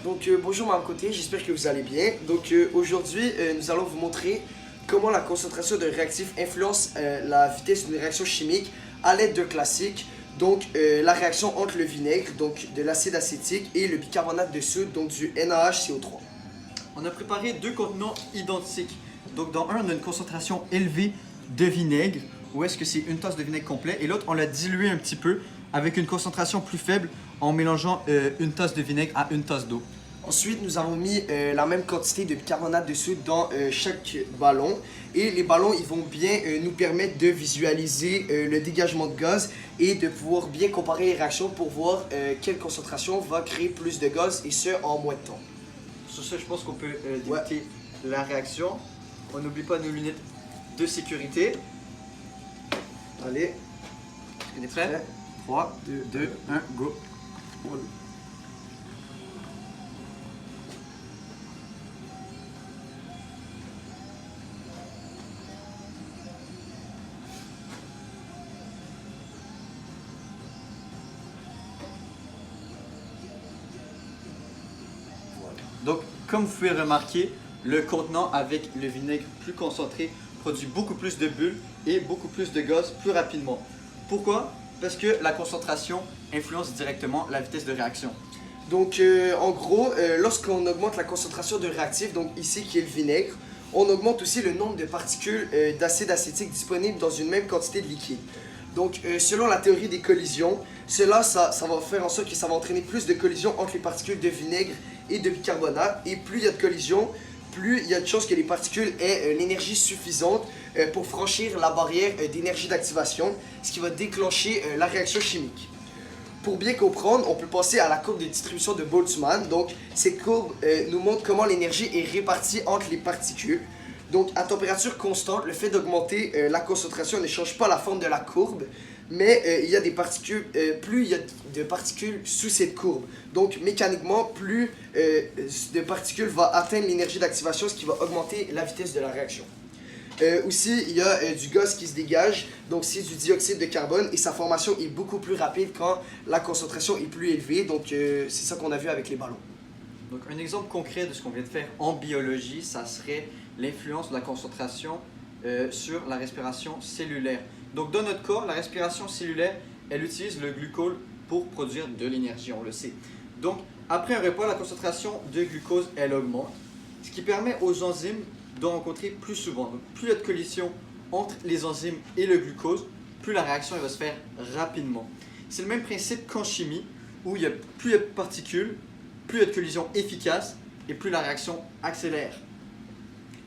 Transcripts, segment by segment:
Bonjour Mme Côté, j'espère que vous allez bien. Aujourd'hui, nous allons vous montrer comment la concentration d'un réactif influence la vitesse d'une réaction chimique à l'aide d'un classique. La réaction entre le vinaigre, donc de l'acide acétique, et le bicarbonate de soude, donc du NaHCO3. On a préparé deux contenants identiques. Donc dans un, on a une concentration élevée de vinaigre, où est-ce que c'est une tasse de vinaigre complet, et l'autre, on l'a dilué un petit peu avec une concentration plus faible en mélangeant une tasse de vinaigre à une tasse d'eau. Ensuite, nous avons mis la même quantité de bicarbonate de soude dans chaque ballon. Et les ballons, ils vont bien nous permettre de visualiser le dégagement de gaz et de pouvoir bien comparer les réactions pour voir quelle concentration va créer plus de gaz, et ce, en moins de temps. Sur ce, je pense qu'on peut débuter la réaction. On n'oublie pas nos lunettes de sécurité. Allez, On est prêt? 3, 2, 1, go! Donc, comme vous pouvez remarquer, le contenant avec le vinaigre plus concentré produit beaucoup plus de bulles et beaucoup plus de gaz plus rapidement. Pourquoi? Parce que la concentration influence directement la vitesse de réaction. En gros, lorsqu'on augmente la concentration de réactif, donc ici qui est le vinaigre, on augmente aussi le nombre de particules d'acide acétique disponibles dans une même quantité de liquide. Selon la théorie des collisions, ça va faire en sorte que ça va entraîner plus de collisions entre les particules de vinaigre et de bicarbonate. Et plus il y a de collisions, plus il y a de chances que les particules aient l'énergie suffisante pour franchir la barrière d'énergie d'activation, ce qui va déclencher la réaction chimique. Pour bien comprendre, on peut passer à la courbe de distribution de Boltzmann. Donc, cette courbe nous montre comment l'énergie est répartie entre les particules. Donc, à température constante, le fait d'augmenter la concentration ne change pas la forme de la courbe, mais il y a des particules, plus il y a de particules sous cette courbe. Donc, mécaniquement, plus de particules va atteindre l'énergie d'activation, ce qui va augmenter la vitesse de la réaction. Aussi, il y a du gaz qui se dégage, donc c'est du dioxyde de carbone, et sa formation est beaucoup plus rapide quand la concentration est plus élevée. C'est ça qu'on a vu avec les ballons. Donc, un exemple concret de ce qu'on vient de faire en biologie, ça serait l'influence de la concentration sur la respiration cellulaire. Donc, dans notre corps, la respiration cellulaire, elle utilise le glucose pour produire de l'énergie, on le sait. Donc, après un repas, la concentration de glucose, elle augmente, ce qui permet aux enzymes de rencontrer plus souvent. Donc, plus il y a de collision entre les enzymes et le glucose, plus la réaction elle va se faire rapidement. C'est le même principe qu'en chimie, où plus il y a de particules, plus il y a de collisions efficaces et plus la réaction accélère.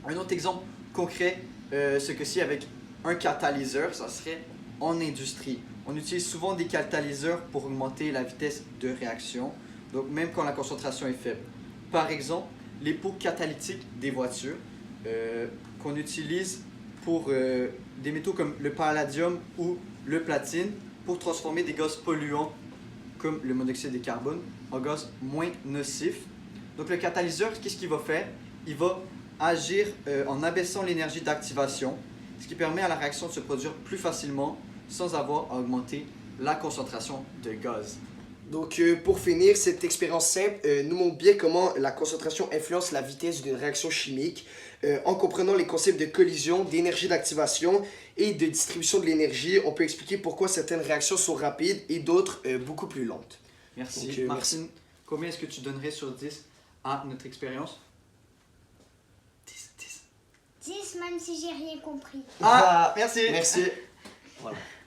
Un autre exemple concret, ce que c'est avec un catalyseur, ça serait en industrie. On utilise souvent des catalyseurs pour augmenter la vitesse de réaction, donc même quand la concentration est faible. Par exemple, les pots catalytiques des voitures qu'on utilise pour des métaux comme le palladium ou le platine pour transformer des gaz polluants comme le monoxyde de carbone en gaz moins nocif. Donc le catalyseur, qu'est-ce qu'il va faire? Il va agir en abaissant l'énergie d'activation, ce qui permet à la réaction de se produire plus facilement sans avoir à augmenter la concentration de gaz. Pour finir, cette expérience simple nous montre bien comment la concentration influence la vitesse d'une réaction chimique. En comprenant les concepts de collision, d'énergie d'activation et de distribution de l'énergie, on peut expliquer pourquoi certaines réactions sont rapides et d'autres beaucoup plus lentes. Merci. Martine, combien est-ce que tu donnerais sur 10 à notre expérience? 10 même si j'ai rien compris. Ah, merci. Merci. Voilà.